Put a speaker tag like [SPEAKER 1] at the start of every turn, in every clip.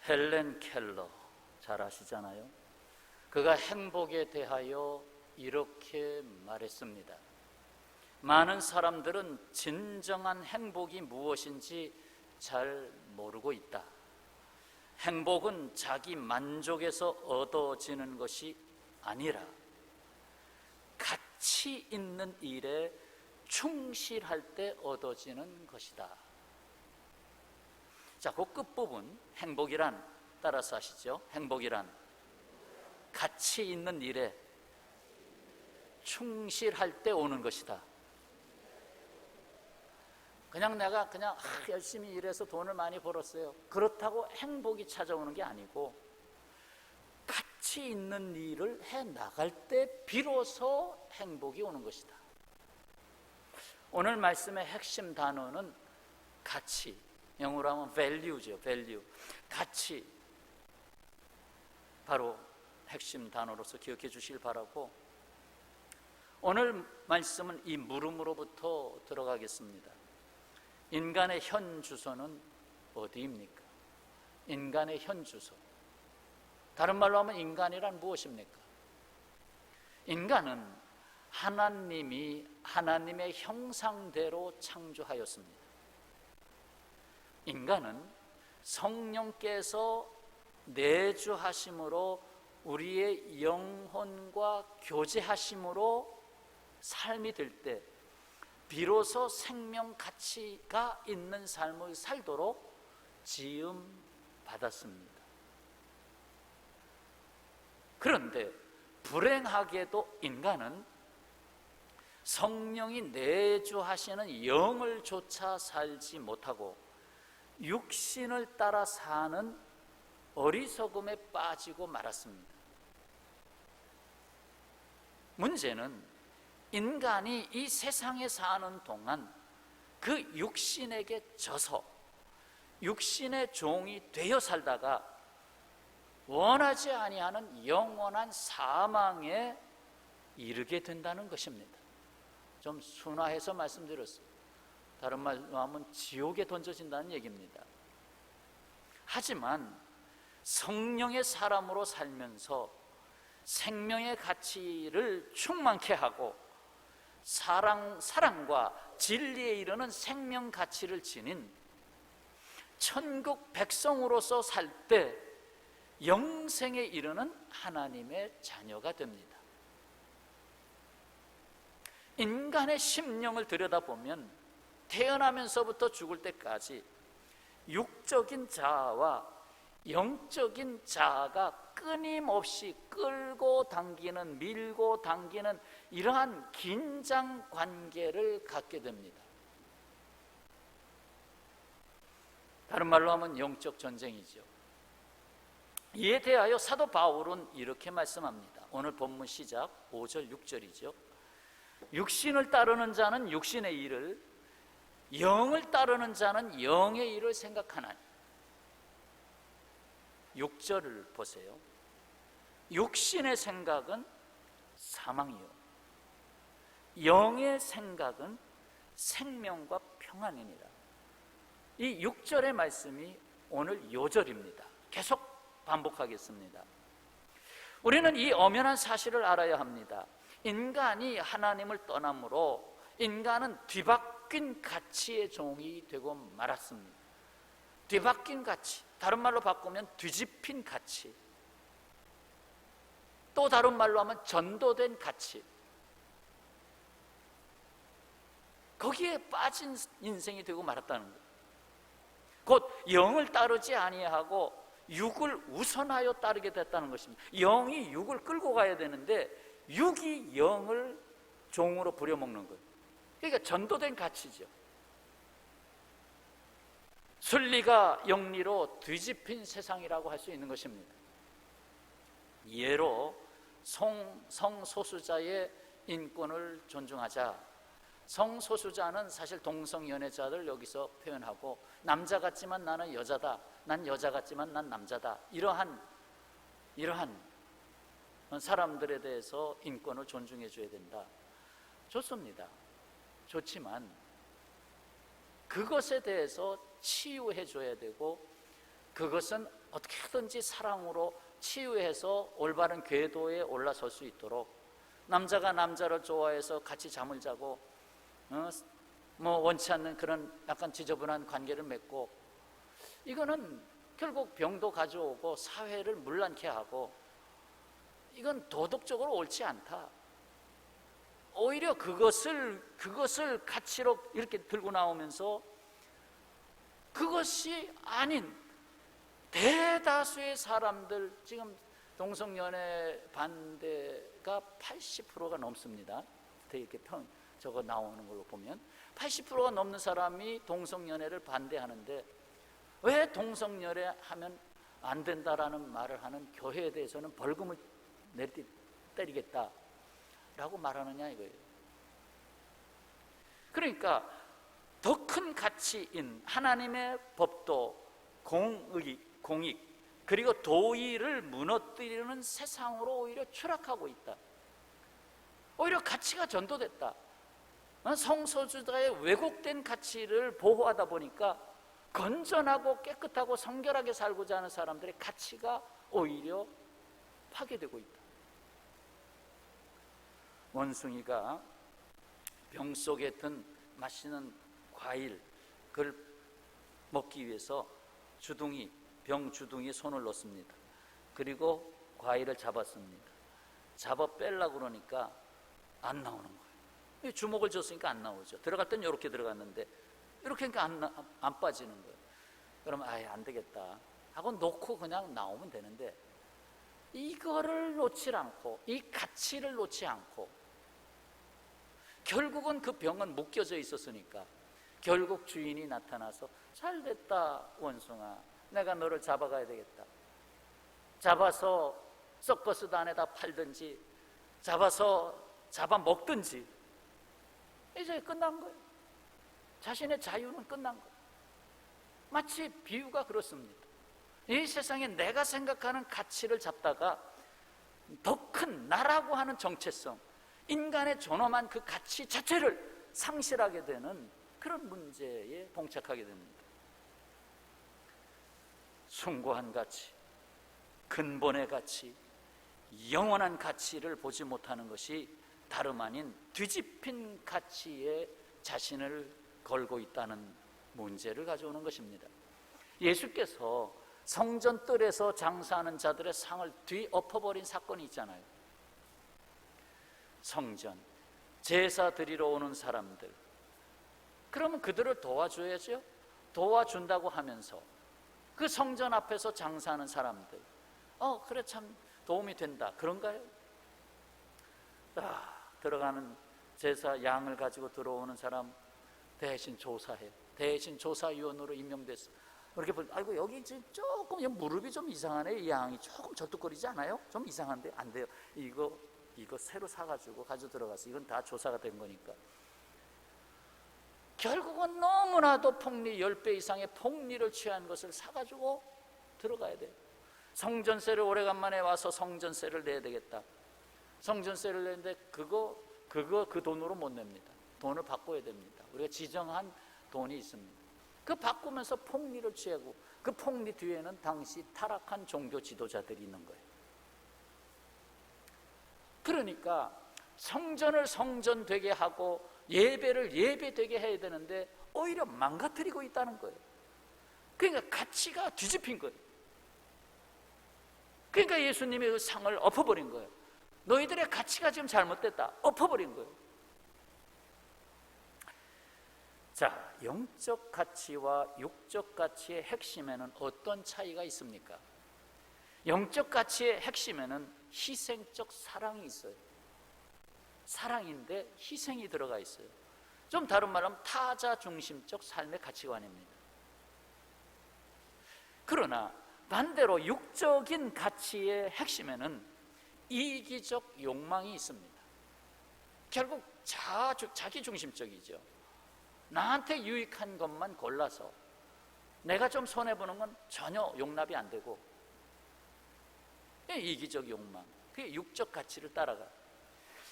[SPEAKER 1] 헬렌 켈러 잘 아시잖아요. 그가 행복에 대하여 이렇게 말했습니다. 많은 사람들은 진정한 행복이 무엇인지 잘 모르고 있다. 행복은 자기 만족에서 얻어지는 것이 아니라 가치 있는 일에 충실할 때 얻어지는 것이다. 자, 그 끝부분 행복이란, 따라서 하시죠. 행복이란 가치 있는 일에 충실할 때 오는 것이다. 그냥 내가 열심히 일해서 돈을 많이 벌었어요, 그렇다고 행복이 찾아오는 게 아니고 가치 있는 일을 해 나갈 때 비로소 행복이 오는 것이다. 오늘 말씀의 핵심 단어는 가치, 영어로 하면 value죠. value. 가치, 바로 핵심 단어로서 기억해 주시길 바라고, 오늘 말씀은 이 물음으로부터 들어가겠습니다. 인간의 현 주소는 어디입니까? 인간의 현 주소, 다른 말로 하면 인간이란 무엇입니까? 인간은 하나님이 하나님의 형상대로 창조하였습니다. 인간은 성령께서 내주하심으로 우리의 영혼과 교제하심으로 삶이 될 때 비로소 생명 가치가 있는 삶을 살도록 지음 받았습니다. 그런데 불행하게도 인간은 성령이 내주하시는 영을 조차 살지 못하고 육신을 따라 사는 어리석음에 빠지고 말았습니다. 문제는 인간이 이 세상에 사는 동안 그 육신에게 져서 육신의 종이 되어 살다가 원하지 아니하는 영원한 사망에 이르게 된다는 것입니다. 좀 순화해서 말씀드렸어요. 다른 말로 하면 지옥에 던져진다는 얘기입니다. 하지만 성령의 사람으로 살면서 생명의 가치를 충만케 하고 사랑과 진리에 이르는 생명 가치를 지닌 천국 백성으로서 살 때 영생에 이르는 하나님의 자녀가 됩니다. 인간의 심령을 들여다보면 태어나면서부터 죽을 때까지 육적인 자아와 영적인 자아가 끊임없이 끌고 당기는, 밀고 당기는 이러한 긴장 관계를 갖게 됩니다. 다른 말로 하면 영적 전쟁이죠. 이에 대하여 사도 바울은 이렇게 말씀합니다. 오늘 본문 시작 5절 6절이죠. 육신을 따르는 자는 육신의 일을, 영을 따르는 자는 영의 일을 생각하나니. 6절을 보세요. 육신의 생각은 사망이요 영의 생각은 생명과 평안이니라. 이 6절의 말씀이 오늘 요절입니다. 계속 반복하겠습니다. 우리는 이 엄연한 사실을 알아야 합니다. 인간이 하나님을 떠남으로 인간은 뒤바뀐 가치의 종이 되고 말았습니다. 뒤바뀐 가치, 다른 말로 바꾸면 뒤집힌 가치, 또 다른 말로 하면 전도된 가치, 거기에 빠진 인생이 되고 말았다는 거예요. 곧 영을 따르지 아니하고 육을 우선하여 따르게 됐다는 것입니다. 영이 육을 끌고 가야 되는데 육이 영을 종으로 부려먹는 거예요. 그러니까 전도된 가치죠. 순리가 영리로 뒤집힌 세상이라고 할 수 있는 것입니다. 예로 성소수자의 인권을 존중하자. 성소수자는 사실 동성연애자들 여기서 표현하고, 남자 같지만 나는 여자다, 난 여자 같지만 난 남자다, 이러한 사람들에 대해서 인권을 존중해 줘야 된다. 좋습니다. 좋지만 그것에 대해서 치유해 줘야 되고, 그것은 어떻게든지 사랑으로 치유해서 올바른 궤도에 올라설 수 있도록, 남자가 남자를 좋아해서 같이 잠을 자고 원치 않는 그런 약간 지저분한 관계를 맺고, 이거는 결국 병도 가져오고 사회를 문란케 하고, 이건 도덕적으로 옳지 않다. 오히려 그것을 가치로 이렇게 들고 나오면서 그것이 아닌 대다수의 사람들, 지금 동성연애 반대가 80%가 넘습니다. 이렇게 저거 나오는 걸로 보면 80%가 넘는 사람이 동성연애를 반대하는데, 왜 동성연애 하면 안 된다라는 말을 하는 교회에 대해서는 벌금을 때리겠다라고 말하느냐 이거예요. 그러니까 더 큰 가치인 하나님의 법도, 공익, 그리고 도의를 무너뜨리는 세상으로 오히려 추락하고 있다. 오히려 가치가 전도됐다. 성소수자의 왜곡된 가치를 보호하다 보니까 건전하고 깨끗하고 성결하게 살고자 하는 사람들의 가치가 오히려 파괴되고 있다. 원숭이가 병 속에 든 맛있는 과일, 그걸 먹기 위해서 병 주둥이에 손을 넣습니다. 그리고 과일을 잡았습니다. 잡아 빼려고 그러니까 안 나오는 거예요. 주먹을 줬으니까 안 나오죠. 들어갈 땐 이렇게 들어갔는데 이렇게 하니까 안 빠지는 거예요. 그러면 아예 안 되겠다 하고 놓고 그냥 나오면 되는데, 이거를 놓지 않고, 이 가치를 놓지 않고, 결국은 그 병은 묶여져 있었으니까 결국 주인이 나타나서 잘 됐다 원숭아, 내가 너를 잡아가야 되겠다. 잡아서 서커스 단에다 팔든지 잡아먹든지, 이제 끝난 거예요. 자신의 자유는 끝난 거예요. 마치 비유가 그렇습니다. 이 세상에 내가 생각하는 가치를 잡다가 더 큰 나라고 하는 정체성, 인간의 존엄한 그 가치 자체를 상실하게 되는 그런 문제에 봉착하게 됩니다. 숭고한 가치, 근본의 가치, 영원한 가치를 보지 못하는 것이 다름 아닌 뒤집힌 가치에 자신을 걸고 있다는 문제를 가져오는 것입니다. 예수께서 성전 뜰에서 장사하는 자들의 상을 뒤엎어버린 사건이 있잖아요. 성전, 제사 드리러 오는 사람들, 그러면 그들을 도와줘야죠. 도와준다고 하면서 그 성전 앞에서 장사하는 사람들, 그래 참 도움이 된다, 그런가요? 들어가는 제사 양을 가지고 들어오는 사람 대신 조사해요. 대신 조사위원으로 임명됐어. 이렇게 아이고 여기 조금 무릎이 좀 이상하네, 이 양이 조금 절뚝거리지 않아요? 좀 이상한데 안 돼요. 이거 새로 사가지고 가지고 들어가서, 이건 다 조사가 된 거니까. 결국은 너무나도 폭리 10배 이상의 폭리를 취한 것을 사가지고 들어가야 돼요. 성전세를 오래간만에 와서 성전세를 내야 되겠다. 성전세를 내는데 그 돈으로 못 냅니다. 돈을 바꿔야 됩니다. 우리가 지정한 돈이 있습니다. 그 바꾸면서 폭리를 취하고, 그 폭리 뒤에는 당시 타락한 종교 지도자들이 있는 거예요. 그러니까 성전을 성전되게 하고 예배를 예배되게 해야 되는데 오히려 망가뜨리고 있다는 거예요. 그러니까 가치가 뒤집힌 거예요. 그러니까 예수님이 그 상을 엎어버린 거예요. 너희들의 가치가 지금 잘못됐다, 엎어버린 거예요. 자, 영적 가치와 육적 가치의 핵심에는 어떤 차이가 있습니까? 영적 가치의 핵심에는 희생적 사랑이 있어요. 사랑인데 희생이 들어가 있어요. 좀 다른 말로 하면 타자 중심적 삶의 가치관입니다. 그러나 반대로 육적인 가치의 핵심에는 이기적 욕망이 있습니다. 결국 자기 중심적이죠. 나한테 유익한 것만 골라서 내가 좀 손해보는 건 전혀 용납이 안 되고, 이기적 욕망, 그게 육적 가치를 따라가.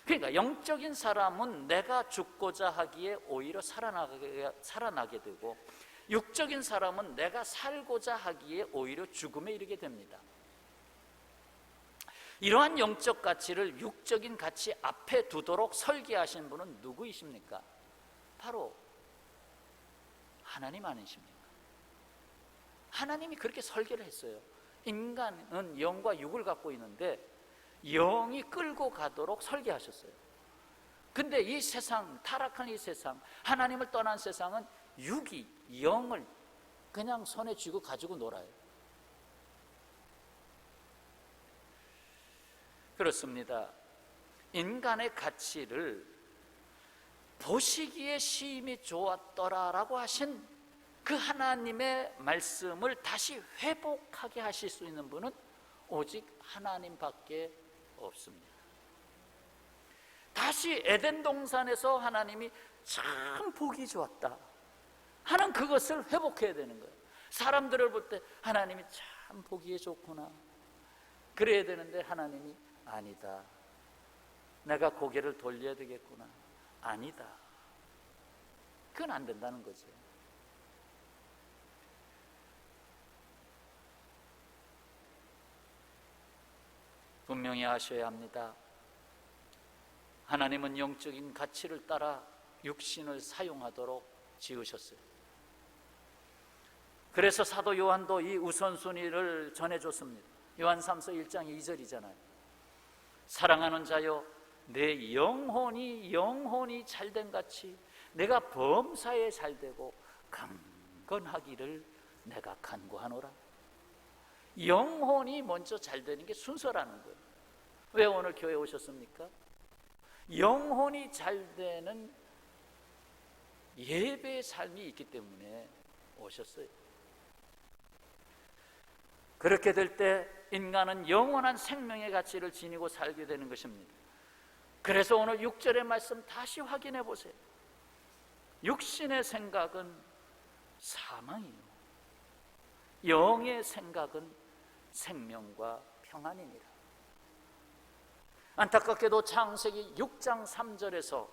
[SPEAKER 1] 그러니까 영적인 사람은 내가 죽고자 하기에 오히려 살아나게 되고, 육적인 사람은 내가 살고자 하기에 오히려 죽음에 이르게 됩니다. 이러한 영적 가치를 육적인 가치 앞에 두도록 설계하신 분은 누구이십니까? 바로 하나님 아니십니까? 하나님이 그렇게 설계를 했어요. 인간은 영과 육을 갖고 있는데 영이 끌고 가도록 설계하셨어요. 근데 이 세상, 타락한 이 세상, 하나님을 떠난 세상은 육이 영을 그냥 손에 쥐고 가지고 놀아요. 그렇습니다. 인간의 가치를 보시기에 심히 좋았더라라고 하신 그 하나님의 말씀을 다시 회복하게 하실 수 있는 분은 오직 하나님밖에 없습니다. 다시 에덴 동산에서 하나님이 참 보기 좋았다 하는 그것을 회복해야 되는 거예요. 사람들을 볼 때 하나님이 참 보기에 좋구나 그래야 되는데 하나님이 아니다, 내가 고개를 돌려야 되겠구나, 아니다, 그건 안 된다는 거죠. 분명히 아셔야 합니다. 하나님은 영적인 가치를 따라 육신을 사용하도록 지으셨어요. 그래서 사도 요한도 이 우선순위를 전해줬습니다. 요한 3서 1장 2절이잖아요. 사랑하는 자여, 내 영혼이 잘된 같이 내가 범사에 잘되고 강건하기를 내가 간구하노라. 영혼이 먼저 잘되는 게 순서라는 거예요. 왜 오늘 교회에 오셨습니까? 영혼이 잘되는 예배의 삶이 있기 때문에 오셨어요. 그렇게 될 때 인간은 영원한 생명의 가치를 지니고 살게 되는 것입니다. 그래서 오늘 6절의 말씀 다시 확인해 보세요. 육신의 생각은 사망이요, 영의 생각은 생명과 평안이니라. 안타깝게도 창세기 6장 3절에서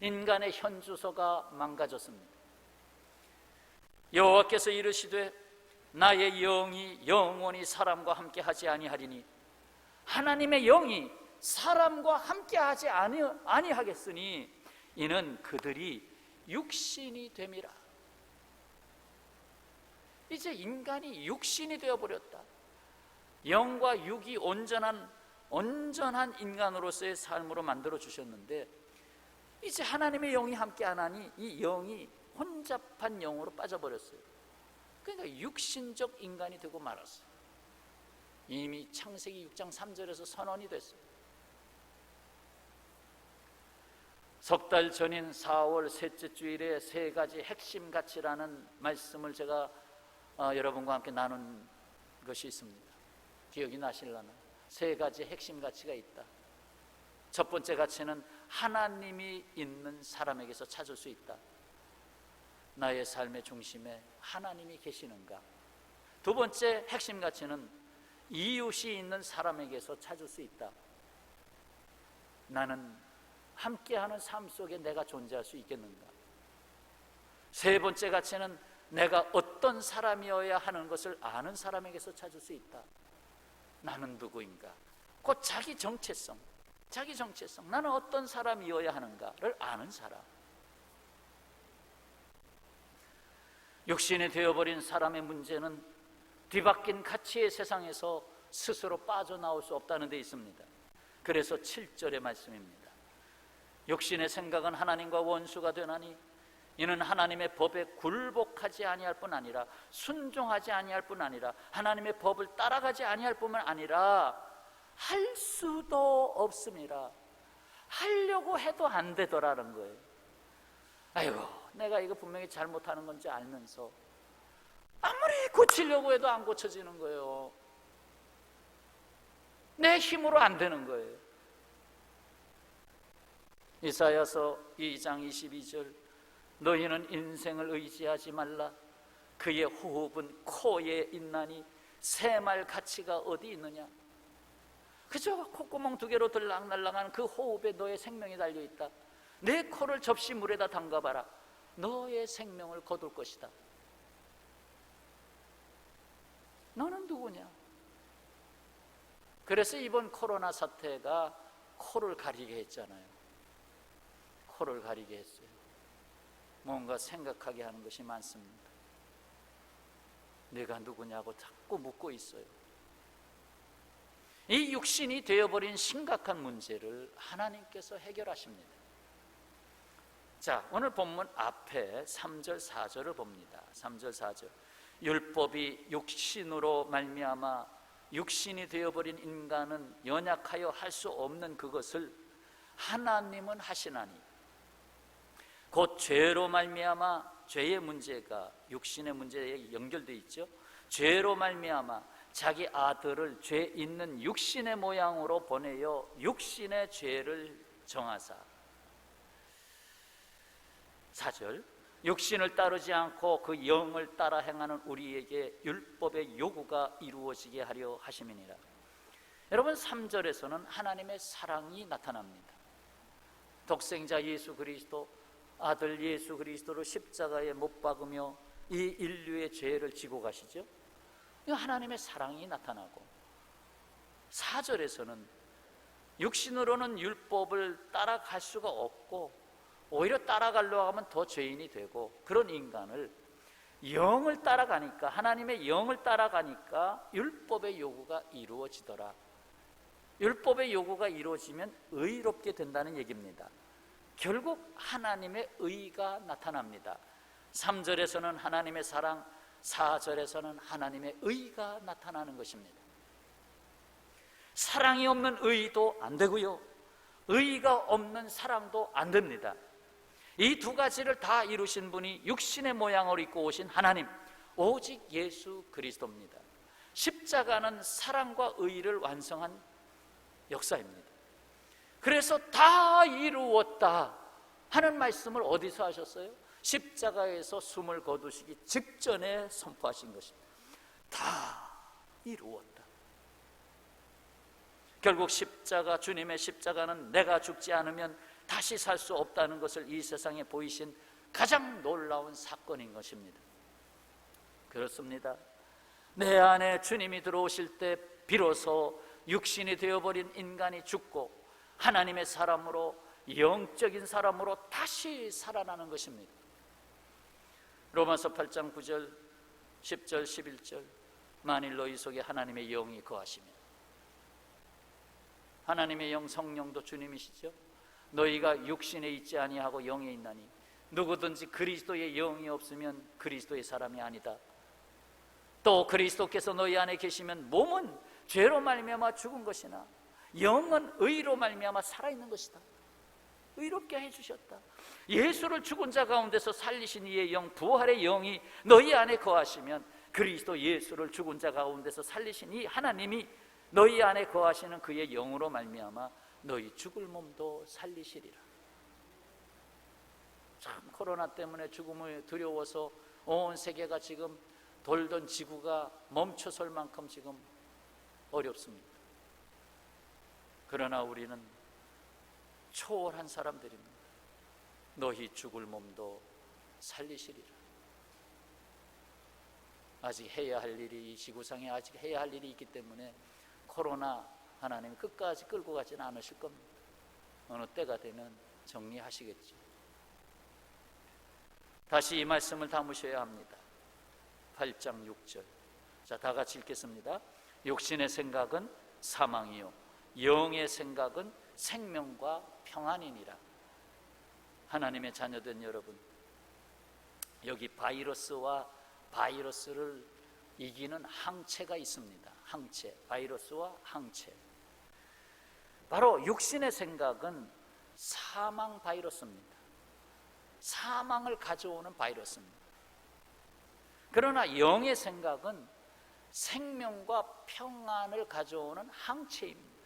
[SPEAKER 1] 인간의 현주소가 망가졌습니다. 여호와께서 이르시되 나의 영이 영원히 사람과 함께 하지 아니하리니, 하나님의 영이 사람과 함께 하지 아니하겠으니 이는 그들이 육신이 됨이라. 이제 인간이 육신이 되어버렸다. 영과 육이 온전한 인간으로서의 삶으로 만들어 주셨는데 이제 하나님의 영이 함께 안 하니 이 영이 혼잡한 영으로 빠져버렸어요. 그러니까 육신적 인간이 되고 말았어요. 이미 창세기 6장 3절에서 선언이 됐어요. 석 달 전인 4월 셋째 주일에 세 가지 핵심 가치라는 말씀을 제가 여러분과 함께 나눈 것이 있습니다. 기억이 나실라나? 세 가지 핵심 가치가 있다. 첫 번째 가치는 하나님이 있는 사람에게서 찾을 수 있다. 나의 삶의 중심에 하나님이 계시는가? 두 번째 핵심 가치는 이웃이 있는 사람에게서 찾을 수 있다. 나는 함께하는 삶 속에 내가 존재할 수 있겠는가? 세 번째 가치는 내가 어떤 사람이어야 하는 것을 아는 사람에게서 찾을 수 있다. 나는 누구인가? 곧 자기 정체성, 나는 어떤 사람이어야 하는가를 아는 사람. 육신이 되어버린 사람의 문제는 뒤바뀐 가치의 세상에서 스스로 빠져나올 수 없다는 데 있습니다. 그래서 7절의 말씀입니다. 육신의 생각은 하나님과 원수가 되나니 이는 하나님의 법에 굴복하지 아니할 뿐 아니라 순종하지 아니할 뿐 아니라 하나님의 법을 따라가지 아니할 뿐만 아니라 할 수도 없음이라. 하려고 해도 안 되더라는 거예요. 아이고, 내가 이거 분명히 잘못하는 건지 알면서 아무리 고치려고 해도 안 고쳐지는 거예요. 내 힘으로 안 되는 거예요. 이사야서 2장 22절, 너희는 인생을 의지하지 말라. 그의 호흡은 코에 있나니 새말 가치가 어디 있느냐. 그저 콧구멍 두 개로 들락날락하는 그 호흡에 너의 생명이 달려있다. 내 코를 접시 물에다 담가봐라. 너의 생명을 거둘 것이다. 너는 누구냐? 그래서 이번 코로나 사태가 코를 가리게 했잖아요. 코를 가리게 했어요. 뭔가 생각하게 하는 것이 많습니다. 내가 누구냐고 자꾸 묻고 있어요. 이 육신이 되어버린 심각한 문제를 하나님께서 해결하십니다. 자, 오늘 본문 앞에 3절 4절을 봅니다. 3절 4절. 율법이 육신으로 말미암아 육신이 되어버린 인간은 연약하여 할 수 없는 그것을 하나님은 하시나니, 곧 죄로 말미암아, 죄의 문제가 육신의 문제에 연결되어 있죠. 죄로 말미암아 자기 아들을 죄 있는 육신의 모양으로 보내어 육신의 죄를 정하사. 4절. 육신을 따르지 않고 그 영을 따라 행하는 우리에게 율법의 요구가 이루어지게 하려 하심이니라. 여러분, 3절에서는 하나님의 사랑이 나타납니다. 독생자 예수 그리스도, 아들 예수 그리스도를 십자가에 못 박으며 이 인류의 죄를 지고 가시죠. 하나님의 사랑이 나타나고, 4절에서는 육신으로는 율법을 따라갈 수가 없고 오히려 따라가려고 하면 더 죄인이 되고, 그런 인간을 영을 따라가니까, 하나님의 영을 따라가니까 율법의 요구가 이루어지더라. 율법의 요구가 이루어지면 의롭게 된다는 얘기입니다. 결국 하나님의 의가 나타납니다. 3절에서는 하나님의 사랑, 4절에서는 하나님의 의가 나타나는 것입니다. 사랑이 없는 의도 안 되고요, 의가 없는 사랑도 안 됩니다. 이 두 가지를 다 이루신 분이 육신의 모양을 입고 오신 하나님, 오직 예수 그리스도입니다. 십자가는 사랑과 의를 완성한 역사입니다. 그래서 다 이루었다 하는 말씀을 어디서 하셨어요? 십자가에서 숨을 거두시기 직전에 선포하신 것입니다. 다 이루었다. 결국 십자가, 주님의 십자가는 내가 죽지 않으면 다시 살 수 없다는 것을 이 세상에 보이신 가장 놀라운 사건인 것입니다. 그렇습니다. 내 안에 주님이 들어오실 때 비로소 육신이 되어버린 인간이 죽고 하나님의 사람으로, 영적인 사람으로 다시 살아나는 것입니다. 로마서 8장 9절, 10절, 11절. 만일 너희 속에 하나님의 영이 거하시면, 하나님의 영, 성령도 주님이시죠. 너희가 육신에 있지 아니하고 영에 있나니 누구든지 그리스도의 영이 없으면 그리스도의 사람이 아니다. 또 그리스도께서 너희 안에 계시면 몸은 죄로 말미암아 죽은 것이나 영은 의로 말미암아 살아있는 것이다. 의롭게 해주셨다. 예수를 죽은 자 가운데서 살리신 이의 영, 부활의 영이 너희 안에 거하시면 그리스도 예수를 죽은 자 가운데서 살리신 이 하나님이 너희 안에 거하시는 그의 영으로 말미암아 너희 죽을 몸도 살리시리라. 참, 코로나 때문에 죽음을 두려워서 온 세계가 지금 돌던 지구가 멈춰설 만큼 지금 어렵습니다. 그러나 우리는 초월한 사람들입니다. 너희 죽을 몸도 살리시리라. 아직 해야 할 일이, 이 지구상에 아직 해야 할 일이 있기 때문에 코로나 하나님이 끝까지 끌고 가지는 않으실 겁니다. 어느 때가 되면 정리하시겠죠. 다시 이 말씀을 담으셔야 합니다. 8장 6절. 자, 다 같이 읽겠습니다. 육신의 생각은 사망이요 영의 생각은 생명과 평안이니라. 하나님의 자녀된 여러분, 여기 바이러스와 바이러스를 이기는 항체가 있습니다. 항체, 바이러스와 항체. 바로 육신의 생각은 사망 바이러스입니다. 사망을 가져오는 바이러스입니다. 그러나 영의 생각은 생명과 평안을 가져오는 항체입니다.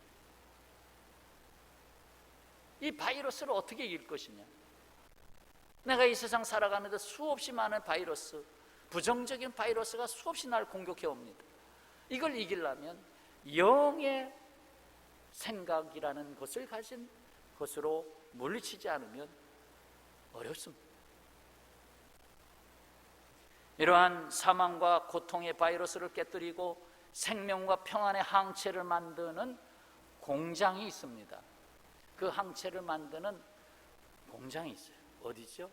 [SPEAKER 1] 이 바이러스를 어떻게 이길 것이냐? 내가 이 세상 살아가는데 수없이 많은 바이러스, 부정적인 바이러스가 수없이 나를 공격해 옵니다. 이걸 이기려면 영의 생각이라는 것을 가진 것으로 물리치지 않으면 어렵습니다. 이러한 사망과 고통의 바이러스를 깨뜨리고 생명과 평안의 항체를 만드는 공장이 있습니다. 그 항체를 만드는 공장이 있어요. 어디죠?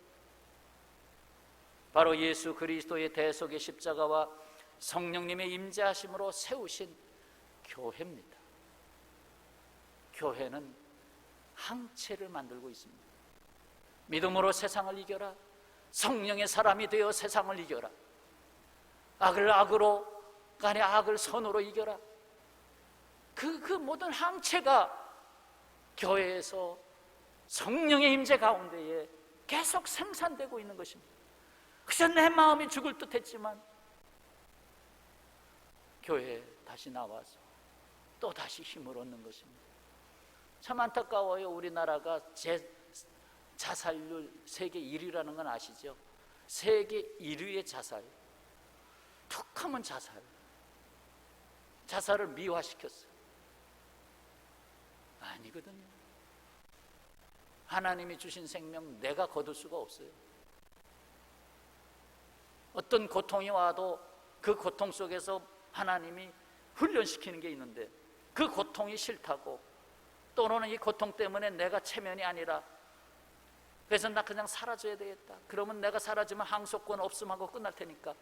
[SPEAKER 1] 바로 예수 그리스도의 대속의 십자가와 성령님의 임재하심으로 세우신 교회입니다. 교회는 항체를 만들고 있습니다. 믿음으로 세상을 이겨라. 성령의 사람이 되어 세상을 이겨라. 악을 악으로, 간의 악을 선으로 이겨라. 그 모든 항체가 교회에서 성령의 임재 가운데에 계속 생산되고 있는 것입니다. 그저 내 마음이 죽을 듯 했지만 교회에 다시 나와서 또 다시 힘을 얻는 것입니다. 참 안타까워요. 우리나라가 자살률 세계 1위라는 건 아시죠? 세계 1위의 자살. 툭하면 자살을 미화시켰어요. 아니거든요. 하나님이 주신 생명 내가 거둘 수가 없어요. 어떤 고통이 와도 그 고통 속에서 하나님이 훈련시키는 게 있는데 그 고통이 싫다고, 또는 이 고통 때문에 내가 체면이 아니라 그래서 나 그냥 사라져야 되겠다. 그러면 내가 사라지면 항속권 없음하고 끝날 테니까.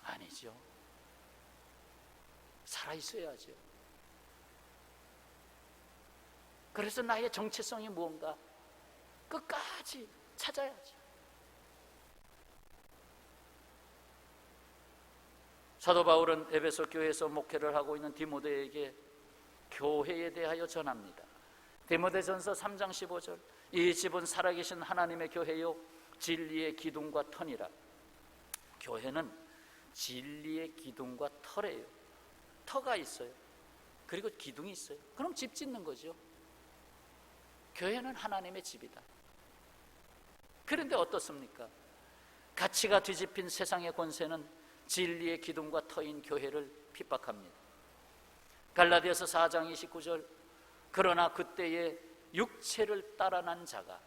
[SPEAKER 1] 아니죠. 살아있어야죠. 그래서 나의 정체성이 무언가 끝까지 찾아야죠. 사도 바울은 에베소 교회에서 목회를 하고 있는 디모데에게 교회에 대하여 전합니다. 디모데전서 3장 15절, 이 집은 살아계신 하나님의 교회요 진리의 기둥과 터니라. 교회는 진리의 기둥과 터래요. 터가 있어요. 그리고 기둥이 있어요. 그럼 집 짓는 거죠. 교회는 하나님의 집이다. 그런데 어떻습니까? 가치가 뒤집힌 세상의 권세는 진리의 기둥과 터인 교회를 핍박합니다. 갈라디아서 4장 29절, 그러나 그때에 육체를 따라난 자가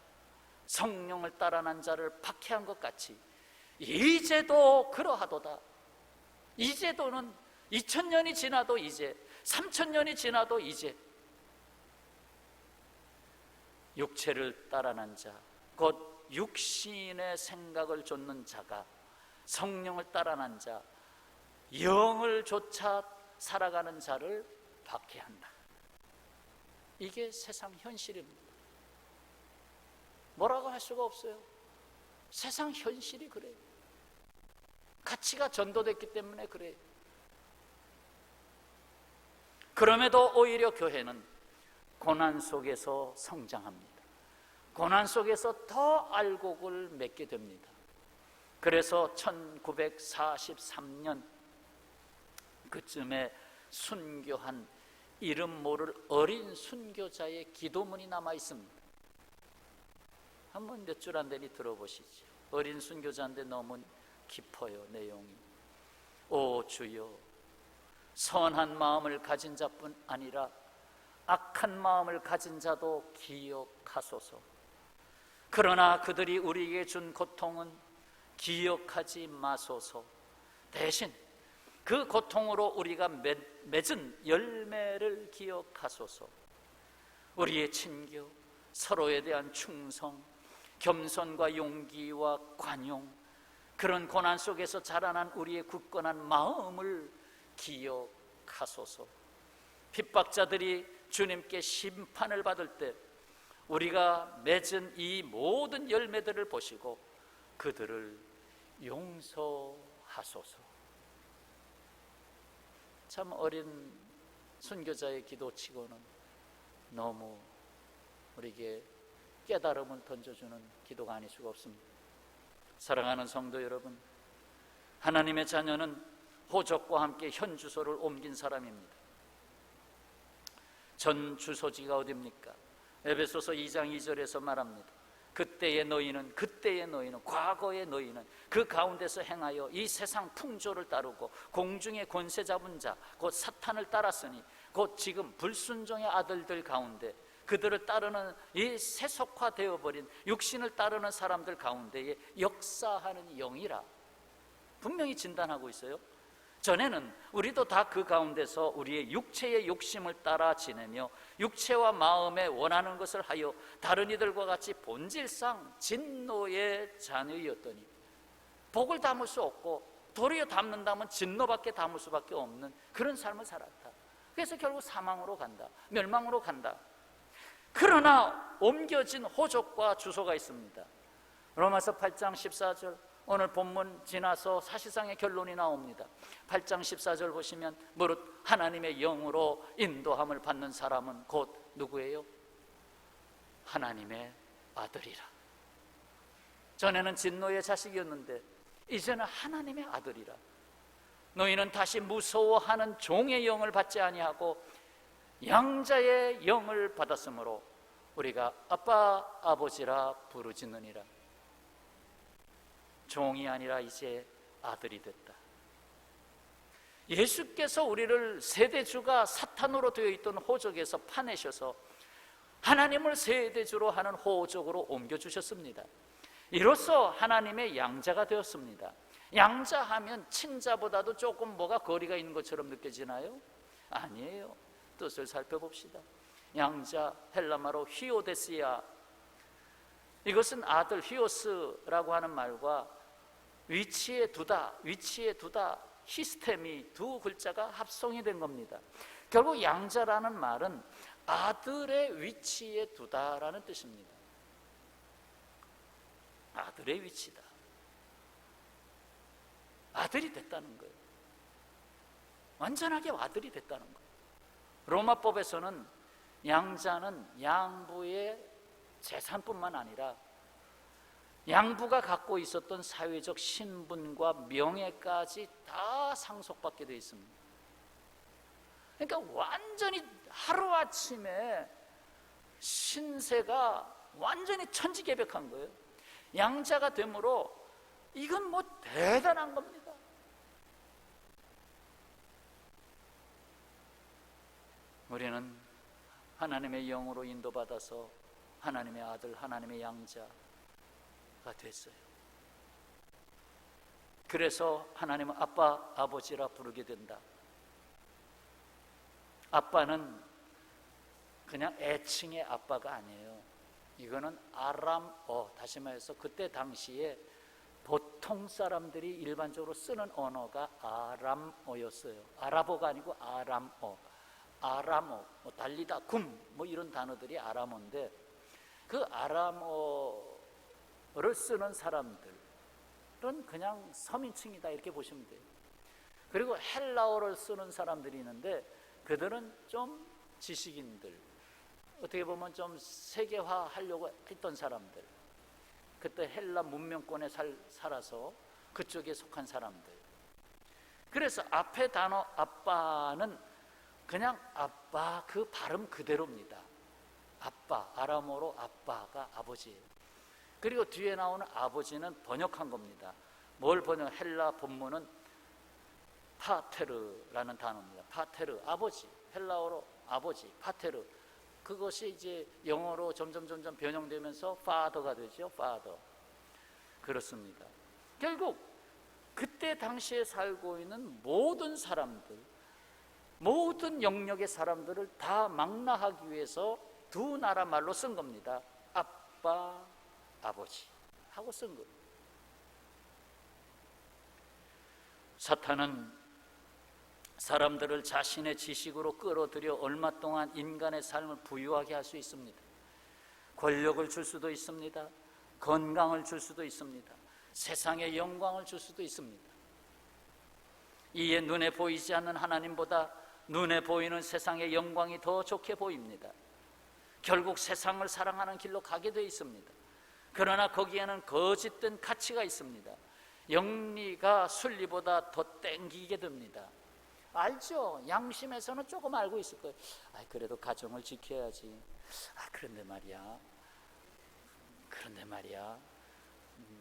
[SPEAKER 1] 성령을 따라난 자를 박해한 것 같이 이제도 그러하도다. 이제도는 2000년이 지나도 이제, 3000년이 지나도 이제 육체를 따라난 자, 곧 육신의 생각을 좇는 자가 성령을 따라난 자, 영을 좇아 살아가는 자를 박해한다. 이게 세상 현실입니다. 뭐라고 할 수가 없어요. 세상 현실이 그래요. 가치가 전도됐기 때문에 그래요. 그럼에도 오히려 교회는 고난 속에서 성장합니다. 고난 속에서 더 알곡을 맺게 됩니다. 그래서 1943년 그쯤에 순교한 이름 모를 어린 순교자의 기도문이 남아 있습니다. 한번 몇 줄 안 되니 들어보시죠. 어린 순교자인데 너무 깊어요, 내용이. 오 주여, 선한 마음을 가진 자뿐 아니라 악한 마음을 가진 자도 기억하소서. 그러나 그들이 우리에게 준 고통은 기억하지 마소서. 대신 그 고통으로 우리가 맺은 열매를 기억하소서. 우리의 친교, 서로에 대한 충성, 겸손과 용기와 관용, 그런 고난 속에서 자라난 우리의 굳건한 마음을 기억하소서. 핍박자들이 주님께 심판을 받을 때 우리가 맺은 이 모든 열매들을 보시고 그들을 용서하소서. 참 어린 순교자의 기도치고는 너무 우리에게 깨달음을 던져주는 기도가 아닐 수가 없습니다. 사랑하는 성도 여러분, 하나님의 자녀는 호적과 함께 현 주소를 옮긴 사람입니다. 전 주소지가 어디입니까? 에베소서 2장 2절에서 말합니다. 그때의 너희는 과거의 너희는 그 가운데서 행하여 이 세상 풍조를 따르고 공중의 권세 잡은 자 곧 사탄을 따랐으니 곧 지금 불순종의 아들들 가운데 그들을 따르는 이 세속화되어 버린 육신을 따르는 사람들 가운데에 역사하는 영이라 분명히 진단하고 있어요. 전에는 우리도 다 그 가운데서 우리의 육체의 욕심을 따라 지내며 육체와 마음에 원하는 것을 하여 다른 이들과 같이 본질상 진노의 자녀였더니 복을 담을 수 없고 도리어 담는다면 진노밖에 담을 수밖에 없는 그런 삶을 살았다. 그래서 결국 사망으로 간다, 멸망으로 간다. 그러나 옮겨진 호족과 주소가 있습니다. 로마서 8장 14절, 오늘 본문 지나서 사실상의 결론이 나옵니다. 8장 14절 보시면 무릇 하나님의 영으로 인도함을 받는 사람은 곧 누구예요? 하나님의 아들이라. 전에는 진노의 자식이었는데 이제는 하나님의 아들이라. 너희는 다시 무서워하는 종의 영을 받지 아니하고 양자의 영을 받았으므로 우리가 아빠 아버지라 부르짖느니라. 종이 아니라 이제 아들이 됐다. 예수께서 우리를 세대주가 사탄으로 되어 있던 호적에서 파내셔서 하나님을 세대주로 하는 호적으로 옮겨주셨습니다. 이로써 하나님의 양자가 되었습니다. 양자하면 친자보다도 조금 뭐가 거리가 있는 것처럼 느껴지나요? 아니에요. 뜻을 살펴봅시다. 양자, 헬라말로 히오데스야, 이것은 아들, 히오스라고 하는 말과 위치에 두다, 히스템이 두 글자가 합성이 된 겁니다. 결국 양자라는 말은 아들의 위치에 두다라는 뜻입니다. 아들의 위치다. 아들이 됐다는 거예요. 완전하게 아들이 됐다는 거예요. 로마법에서는 양자는 양부의 재산뿐만 아니라 양부가 갖고 있었던 사회적 신분과 명예까지 다 상속받게 되어 있습니다. 그러니까 완전히 하루아침에 신세가 완전히 천지개벽한 거예요. 양자가 되므로 이건 뭐 대단한 겁니다. 우리는 하나님의 영으로 인도받아서 하나님의 아들, 하나님의 양자가 됐어요. 그래서 하나님은 아빠, 아버지라 부르게 된다. 아빠는 그냥 애칭의 아빠가 아니에요. 이거는 아람어, 다시 말해서 그때 당시에 보통 사람들이 일반적으로 쓰는 언어가 아람어였어요. 아랍어가 아니고 아람어. 아람어, 뭐 달리다, 굼, 이런 단어들이 아람어인데 그 아람어를 쓰는 사람들은 그냥 서민층이다 이렇게 보시면 돼요. 그리고 헬라어를 쓰는 사람들이 있는데 그들은 좀 지식인들, 어떻게 보면 좀 세계화 하려고 했던 사람들, 그때 헬라 문명권에 살아서 그쪽에 속한 사람들. 그래서 앞에 단어 아빠는 그냥 아빠 그 발음 그대로입니다. 아빠, 아람어로 아빠가 아버지예요. 그리고 뒤에 나오는 아버지는 번역한 겁니다. 뭘 번역? 헬라 본문은 파테르라는 단어입니다. 파테르, 아버지. 헬라어로 아버지, 파테르. 그것이 이제 영어로 점점 변형되면서 father가 되죠. father. 그렇습니다. 결국 그때 당시에 살고 있는 모든 사람들, 모든 영역의 사람들을 다 망라하기 위해서 두 나라 말로 쓴 겁니다. 아빠, 아버지 하고 쓴 거예요. 사탄은 사람들을 자신의 지식으로 끌어들여 얼마 동안 인간의 삶을 부유하게 할 수 있습니다. 권력을 줄 수도 있습니다. 건강을 줄 수도 있습니다. 세상의 영광을 줄 수도 있습니다. 이에 눈에 보이지 않는 하나님보다 눈에 보이는 세상의 영광이 더 좋게 보입니다. 결국 세상을 사랑하는 길로 가게 되어 있습니다. 그러나 거기에는 거짓된 가치가 있습니다. 영리가 순리보다 더 땡기게 됩니다. 알죠? 양심에서는 조금 알고 있을 거예요. 그래도 가정을 지켜야지. 그런데 말이야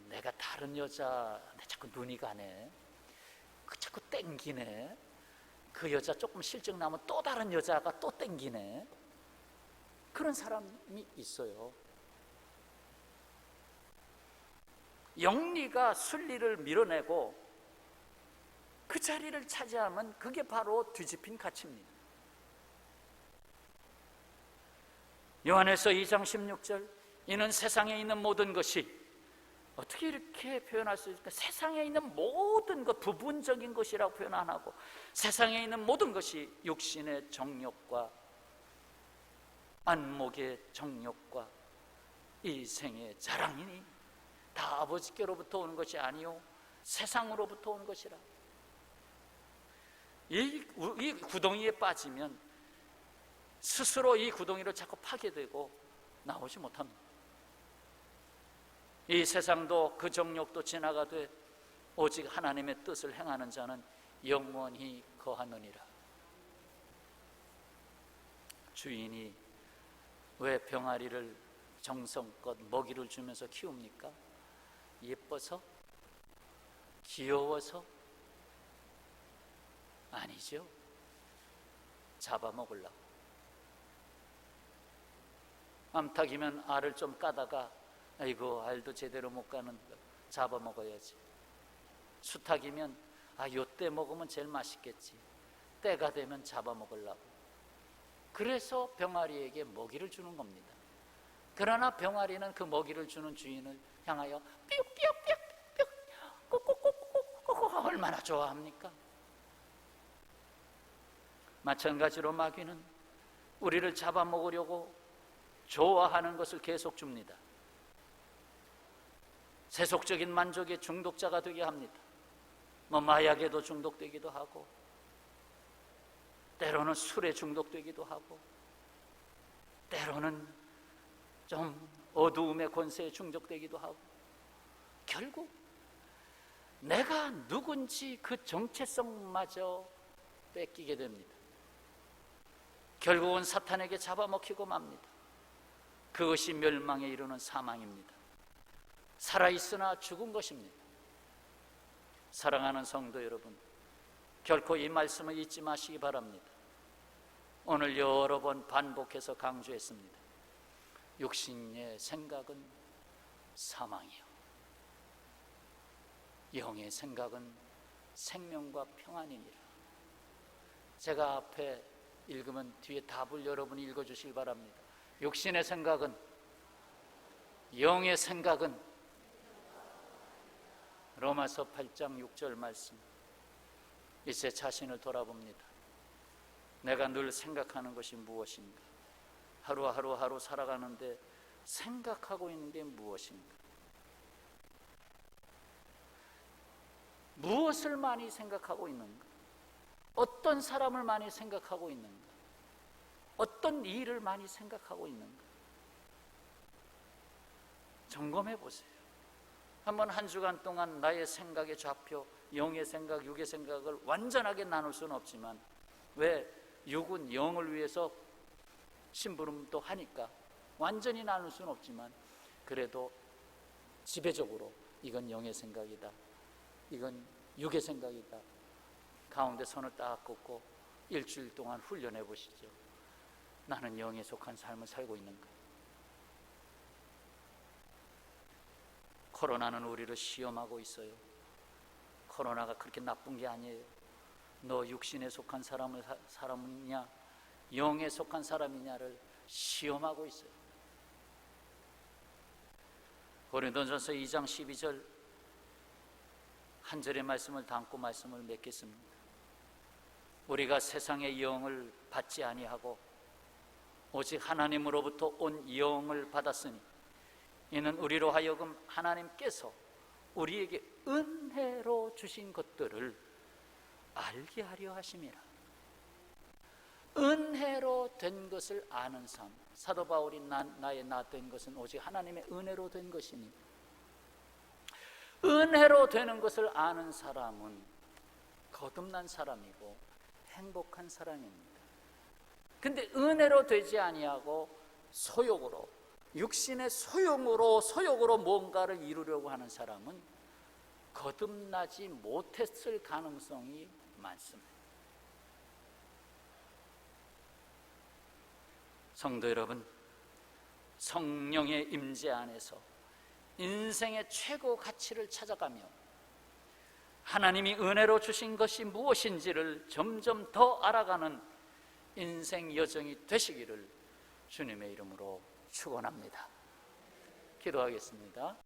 [SPEAKER 1] 내가 다른 여자한테 자꾸 눈이 가네. 자꾸 땡기네. 그 여자 조금 실증 나면 또 다른 여자가 또 땡기네. 그런 사람이 있어요. 영리가 순리를 밀어내고 그 자리를 차지하면 그게 바로 뒤집힌 가치입니다. 요한에서 2장 16절, 이는 세상에 있는 모든 것이, 어떻게 이렇게 표현할 수 있을까? 세상에 있는 모든 것, 부분적인 것이라고 표현 안 하고 세상에 있는 모든 것이 육신의 정욕과 안목의 정욕과 이 생의 자랑이니 다 아버지께로부터 오는 것이 아니요 세상으로부터 온 것이라. 이 구덩이에 빠지면 스스로 이 구덩이를 자꾸 파괴되고 나오지 못합니다. 이 세상도 그 정욕도 지나가되 오직 하나님의 뜻을 행하는 자는 영원히 거하느니라. 주인이 왜 병아리를 정성껏 먹이를 주면서 키웁니까? 예뻐서? 귀여워서? 아니죠. 잡아먹으려고. 암탉이면 알을 좀 까다가 아이고 알도 제대로 못 까는데 잡아먹어야지. 수탉이면 요때 먹으면 제일 맛있겠지. 때가 되면 잡아먹으려고. 그래서 병아리에게 먹이를 주는 겁니다. 그러나 병아리는 그 먹이를 주는 주인을 향하여 삐걱삐걱삐걱 꾹꾹꾹꾹꾹 얼마나 좋아합니까? 마찬가지로 마귀는 우리를 잡아먹으려고 좋아하는 것을 계속 줍니다. 세속적인 만족의 중독자가 되게 합니다. 마약에도 중독되기도 하고 때로는 술에 중독되기도 하고 때로는 좀 어두움의 권세에 중독되기도 하고 결국 내가 누군지 그 정체성마저 뺏기게 됩니다. 결국은 사탄에게 잡아먹히고 맙니다. 그것이 멸망에 이르는 사망입니다. 살아있으나 죽은 것입니다. 사랑하는 성도 여러분, 결코 이 말씀을 잊지 마시기 바랍니다. 오늘 여러 번 반복해서 강조했습니다. 육신의 생각은 사망이요, 영의 생각은 생명과 평안이니라. 제가 앞에 읽으면 뒤에 답을 여러분이 읽어주시기 바랍니다. 육신의 생각은, 영의 생각은, 로마서 8장 6절 말씀. 이제 자신을 돌아봅니다. 내가 늘 생각하는 것이 무엇인가? 하루 살아가는데 생각하고 있는 게 무엇인가? 무엇을 많이 생각하고 있는가? 어떤 사람을 많이 생각하고 있는가? 어떤 일을 많이 생각하고 있는가? 점검해 보세요. 한번 한 주간 동안 나의 생각의 좌표, 영의 생각, 육의 생각을 완전하게 나눌 수는 없지만, 왜? 육은 영을 위해서 심부름도 하니까 완전히 나눌 수는 없지만, 그래도 지배적으로 이건 영의 생각이다, 이건 육의 생각이다, 가운데 손을 딱 꽂고 일주일 동안 훈련해 보시죠. 나는 영에 속한 삶을 살고 있는가? 코로나는 우리를 시험하고 있어요. 코로나가 그렇게 나쁜 게 아니에요. 너 육신에 속한 사람이냐, 영에 속한 사람이냐를 시험하고 있어요. 고린도전서 2장 12절 한 절의 말씀을 담고 말씀을 맺겠습니다. 우리가 세상의 영을 받지 아니하고 오직 하나님으로부터 온 영을 받았으니 이는 우리로 하여금 하나님께서 우리에게 은혜로 주신 것들을 알게 하려 하심이라. 은혜로 된 것을 아는 삶. 사도 바울이 나의 나 된 것은 오직 하나님의 은혜로 된 것이니, 은혜로 되는 것을 아는 사람은 거듭난 사람이고 행복한 사람입니다. 근데 은혜로 되지 아니하고 소욕으로, 육신의 소욕으로 뭔가를 이루려고 하는 사람은 거듭나지 못했을 가능성이 많습니다. 성도 여러분, 성령의 임재 안에서 인생의 최고 가치를 찾아가며 하나님이 은혜로 주신 것이 무엇인지를 점점 더 알아가는 인생 여정이 되시기를 주님의 이름으로 축원합니다. 기도하겠습니다.